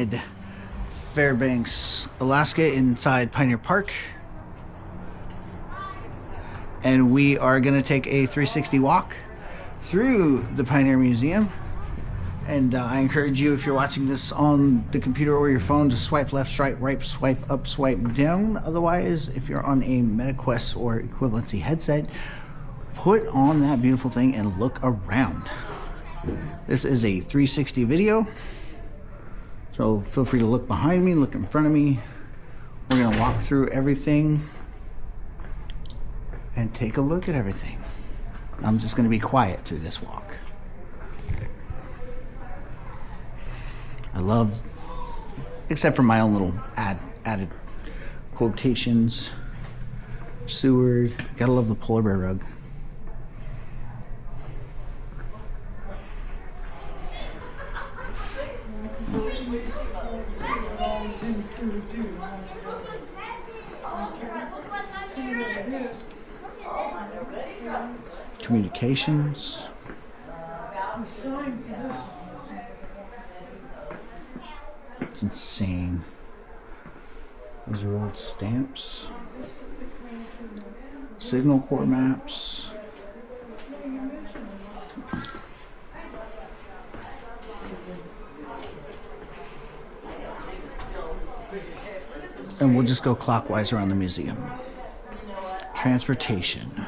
inside Fairbanks, Alaska, inside Pioneer Park. And we are going to take a 360 walk through the Pioneer Museum. And I encourage you, if you're watching this on the computer or your phone, to swipe left, swipe right, swipe up, swipe down. Otherwise, if you're on a MetaQuest or equivalency headset, put on that beautiful thing and look around. This is a 360 video, so feel free to look behind me, look in front of me. We're going to walk through everything and take a look at everything. I'm just going to be quiet through this walk. I love, except for my own little added quotations. Seward, gotta love the polar bear rug. Communications. It's insane. Those are old stamps. Signal Corps maps. And we'll just go clockwise around the museum. Transportation.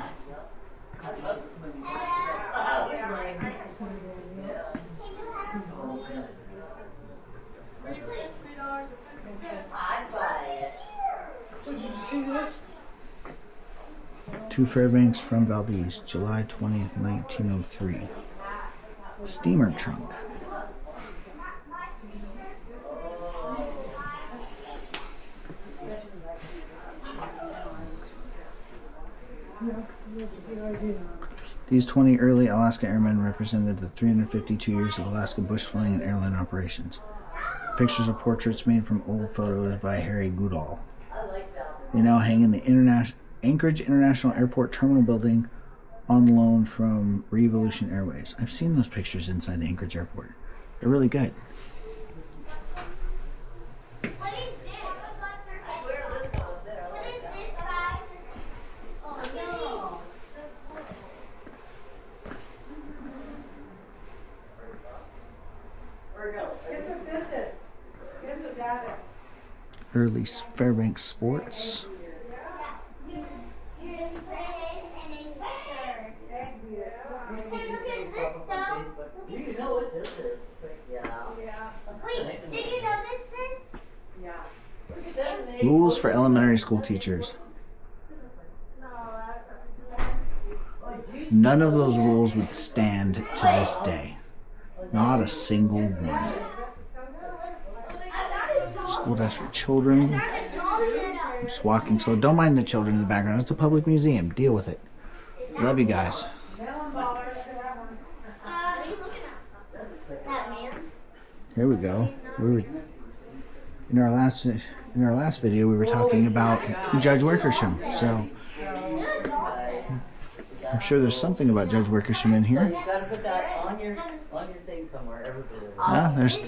To Fairbanks from Valdez, July 20th, 1903. Steamer trunk. These 20 early Alaska airmen represented the 352 years of Alaska bush flying and airline operations. Pictures of portraits made from old photos by Harry Goodall. They now hang in the Anchorage International Airport Terminal Building on loan from Revolution Airways. I've seen those pictures inside the Anchorage Airport. They're really good. Early Fairbanks sports. Rules for elementary school teachers. None of those rules would stand to this day. Not a single one. School desk for children. I'm just walking slow. Don't mind the children in the background. It's a public museum. Deal with it. Love you guys. Here we go. In our last video, we were talking about Judge Wickersham. So I'm sure there's something about Judge Wickersham in here. Yeah, there's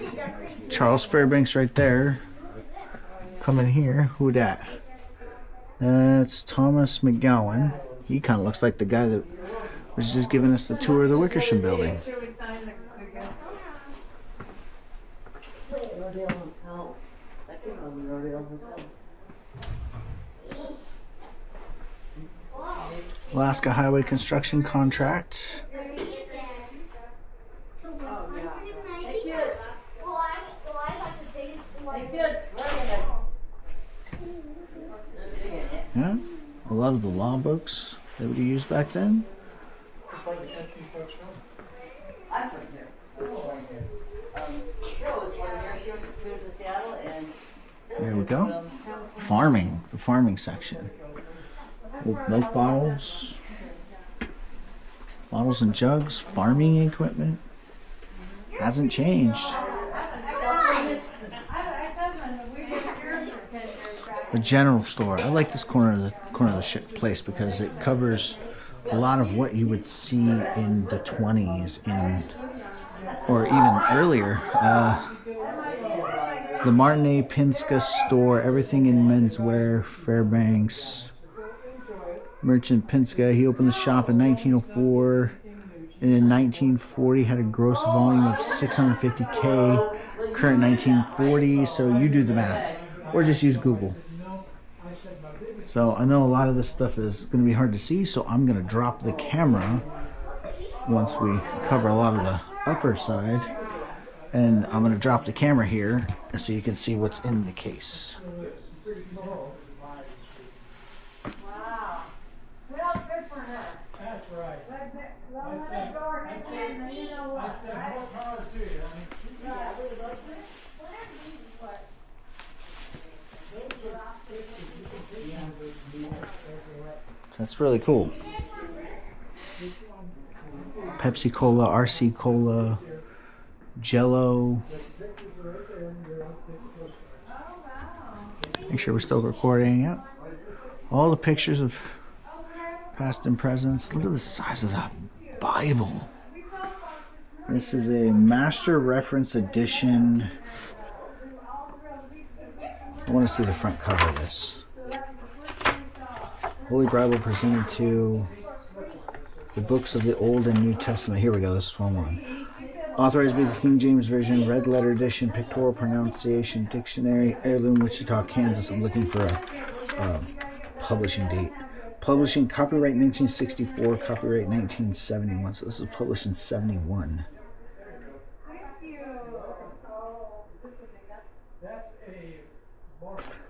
Charles Fairbanks right there. Coming here. Who dat? That's Thomas McGowan. He kind of looks like the guy that was just giving us the tour of the Wickersham building. Alaska Highway Construction Contract. Yeah, a lot of the law books that we used back then. There we go. Farming, the farming section. Milk bottles, bottles and jugs, farming equipment. Hasn't changed. The general store. I like this corner of the place because it covers a lot of what you would see in the 20s or even earlier. The Martin A. Pinska store, everything in menswear, Fairbanks. Merchant Pinska, he opened the shop in 1904, and in 1940 had a gross volume of 650K, current 1940, so you do the math, or just use Google. So I know a lot of this stuff is going to be hard to see, so I'm going to drop the camera once we cover a lot of the upper side, and I'm going to drop the camera here so you can see what's in the case. Wow. Well, good for her. That's right. Let that door hit you, and you know what, right? That's really cool. Pepsi Cola, RC Cola, Jello. Make sure we're still recording. Yep. All the pictures of past and presents. Look at the size of that Bible. This is a Master Reference Edition. I want to see the front cover of this. Holy Bible presented to the books of the Old and New Testament. Here we go. This is one. Authorized by the King James Version, red letter edition, pictorial pronunciation, dictionary, heirloom, Wichita, Kansas. I'm looking for a publishing date. Publishing, copyright 1964, copyright 1971. So this is published in 71.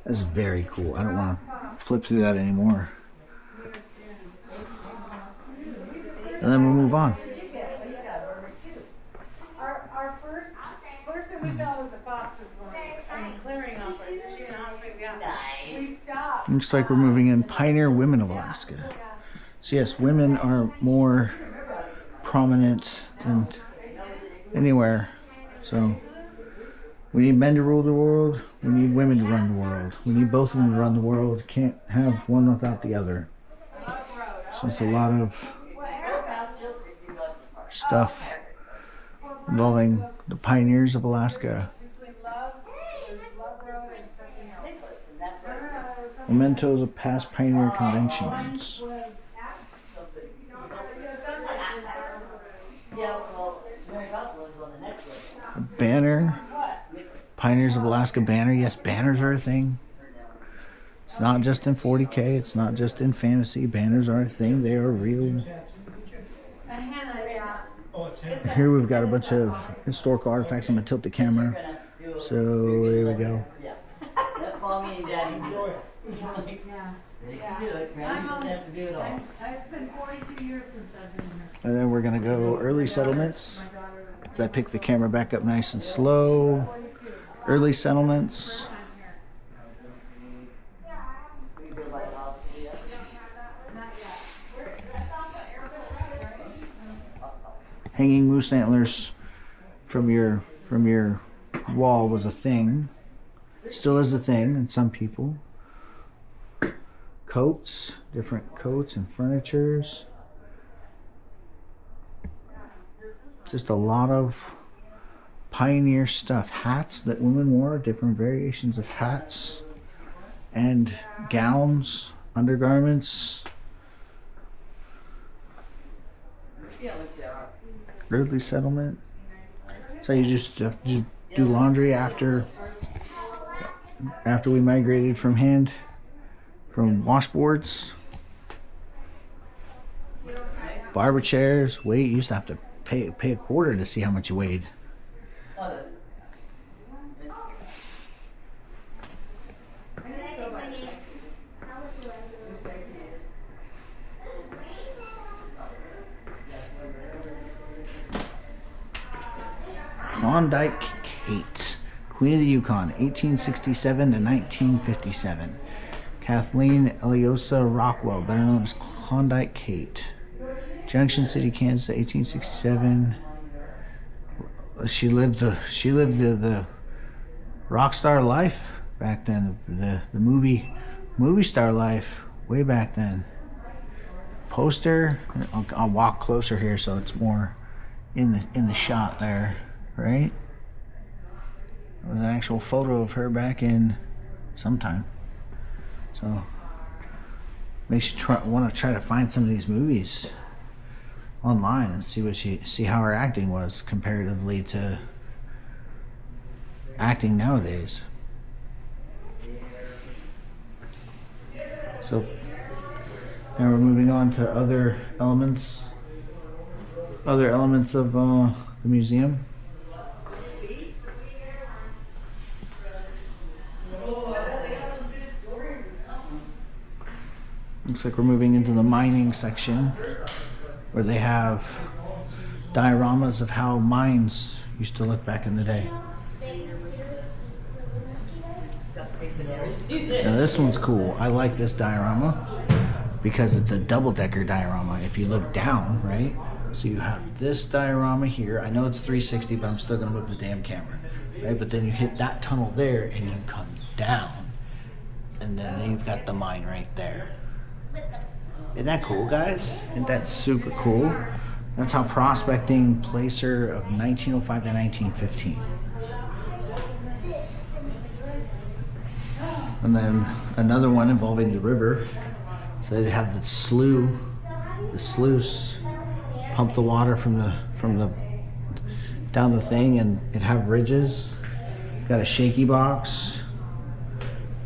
That's very cool. I don't want to flip through that anymore. And then we'll move on. Our first thing we saw was the foxes and clearing operation. We stopped. Looks like we're moving in Pioneer Women of Alaska. So yes, women are more prominent than anywhere. So we need men to rule the world. We need women to run the world. We need both of them to run the world. Can't have one without the other. So it's a lot of stuff involving the pioneers of Alaska. Mementos of past pioneer conventions. A banner. Pioneers of Alaska banner. Yes, banners are a thing. It's not just in 40K. It's not just in fantasy. Banners are a thing. They are real. Here we've got a bunch of historical artifacts. I'm going to tilt the camera. So there we go. And then we're going to go early settlements. So I pick the camera back up nice and slow. Early settlements. Hanging moose antlers from your wall was a thing. Still is a thing in some people. Coats, different coats and furnitures. Just a lot of pioneer stuff. Hats that women wore, different variations of hats and gowns, undergarments. Early settlement. So you just do laundry after we migrated from washboards. Barber chairs. Weight. You used to have to pay a quarter to see how much you weighed. Klondike Kate, Queen of the Yukon, 1867 to 1957. Kathleen Eliosa Rockwell, better known as Klondike Kate. Junction City, Kansas, 1867. She lived the rock star life back then. The movie star life way back then. Poster. I'll walk closer here so it's more in the shot there, right? There was an actual photo of her back in sometime. So makes you want to try to find some of these movies online and see how her acting was comparatively to acting nowadays. So now we're moving on to other elements of the museum. Looks like we're moving into the mining section where they have dioramas of how mines used to look back in the day. Now this one's cool. I like this diorama because it's a double-decker diorama. If you look down, right? So you have this diorama here. I know it's 360, but I'm still gonna move the damn camera, right? But then you hit that tunnel there and you come down, and then you've got the mine right there. Isn't that cool, guys? Isn't that super cool? That's how prospecting placer of 1905 to 1915. And then another one involving the river. So they have the sluice, pump the water from the down the thing, and it have ridges. Got a shaky box,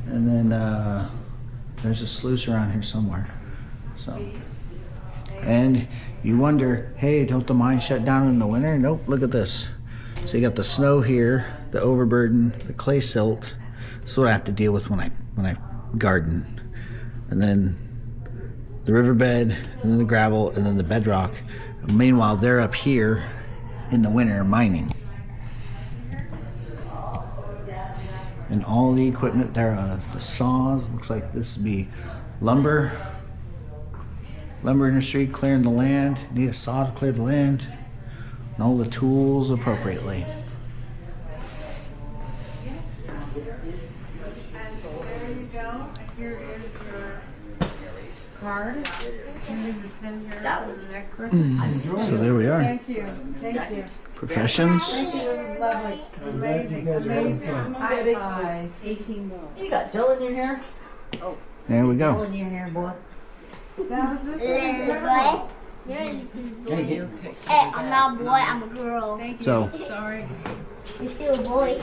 and then there's a sluice around here somewhere. So, and you wonder, hey, don't the mines shut down in the winter? Nope. Look at this. So you got the snow here, the overburden, the clay silt. That's what I have to deal with when I garden, and then the riverbed, and then the gravel, and then the bedrock. Meanwhile, they're up here in the winter mining, and all the equipment thereof, the saws. Looks like this would be lumber industry clearing the land. Need a saw to clear the land, and all the tools appropriately. Here is your card. And this is been here for the next person. So there we are. Thank you. Thank you. Professions. Thank you. This is lovely. Amazing. Amazing. High five. 18 more. You got gel in your hair? There we Gel go. in your hair, boy. That was this Boy, you're a boy. Hey, I'm not a boy, I'm a girl. Thank you. So Sorry. You're still a boy.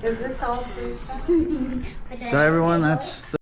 Is this all free stuff? everyone, that's the